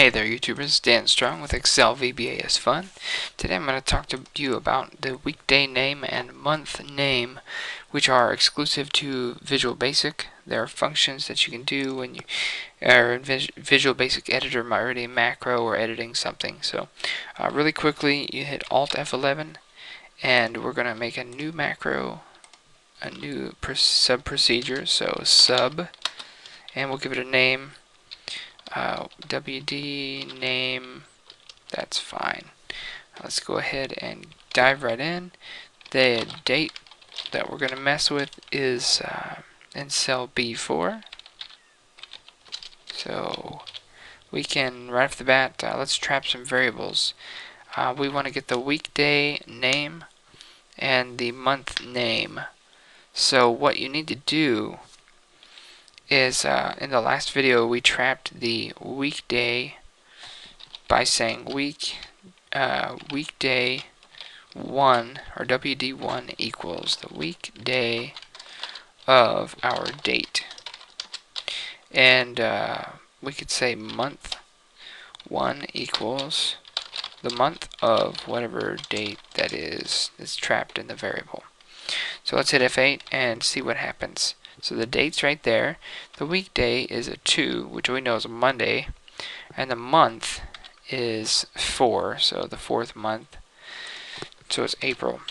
Hey there YouTubers, Dan Strong with Excel VBA is fun. Today I'm going to talk to you about the weekday name and month name, which are exclusive to Visual Basic. There are functions that you can do when you are in Visual Basic Editor, already a macro or editing something. So really quickly you hit Alt F11 and we're going to make a new macro, a new sub procedure, so sub, and we'll give it a name. WD name, that's fine. Let's go ahead and dive right in. The date that we're going to mess with is in cell B4. So we can, right off the bat, let's trap some variables. We want to get the weekday name and the month name. So what you need to do is in the last video we trapped the weekday by saying weekday 1 or WD1 equals the weekday of our date, and we could say month 1 equals the month of whatever date that is trapped in the variable. So let's hit F8 and see what happens. So the date's right there. The weekday is a 2, which we know is a Monday, and the month is 4, so the 4th month, so it's April.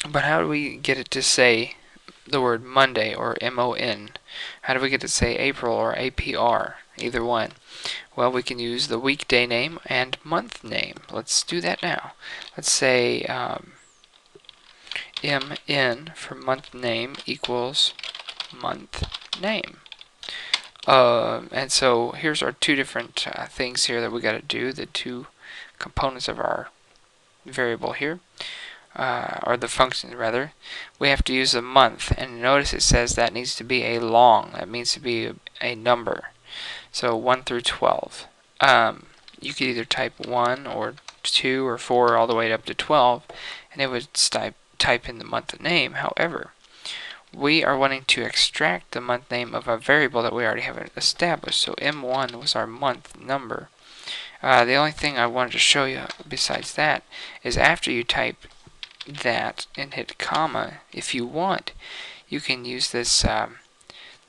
But how do we get it to say the word Monday or MON? How do we get it to say April or APR? Either one. Well, we can use the weekday name and month name. Let's do that now. Let's say MN for month name equals month name. And so here's our two different things here that we got to do, the two components of our variable here, or the function rather. We have to use the month, and notice it says that needs to be a long, that means to be a number. So 1 through 12. You could either type 1 or 2 or 4 all the way up to 12, and it would type in the month name. However, we are wanting to extract the month name of a variable that we already have established. So M1 was our month number. The only thing I wanted to show you besides that is after you type that and hit comma, if you want, you can use this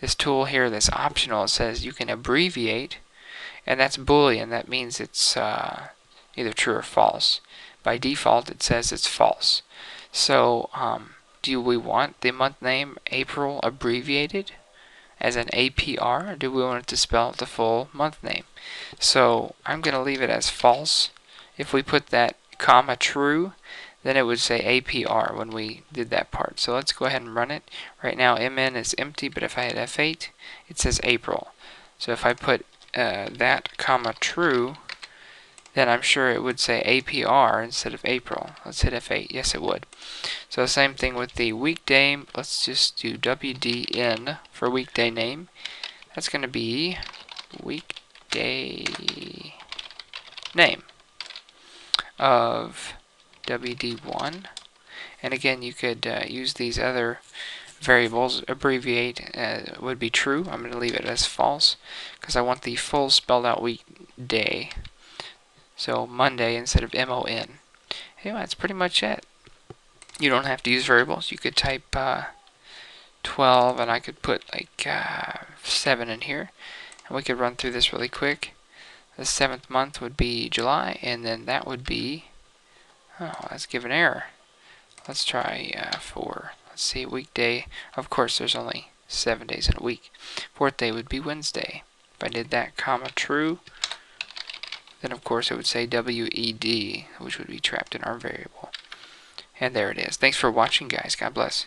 this tool here that's optional. It says you can abbreviate, and that's Boolean. That means it's either true or false. By default it says it's false. So do we want the month name April abbreviated as an APR, or do we want it to spell the full month name? So I'm going to leave it as false. If we put that comma true, then it would say APR when we did that part. So let's go ahead and run it. Right now MN is empty, but if I hit F8, it says April. So if I put that comma true, then I'm sure it would say APR instead of April. Let's hit F8. Yes, it would. So same thing with the weekday. Let's just do WDN for weekday name. That's going to be weekday name of WD1. And again, you could use these other variables. Abbreviate would be true. I'm going to leave it as false because I want the full spelled out weekday. So Monday instead of MON. Anyway, that's pretty much it. You don't have to use variables. You could type 12, and I could put like 7 in here, and we could run through this really quick. The 7th month would be July, and then that would be, oh, let's give an error. Let's try let's see, weekday. Of course, there's only 7 days in a week. 4th day would be Wednesday. If I did that, comma true, then of course it would say WED, which would be trapped in our variable. And there it is. Thanks for watching, guys. God bless.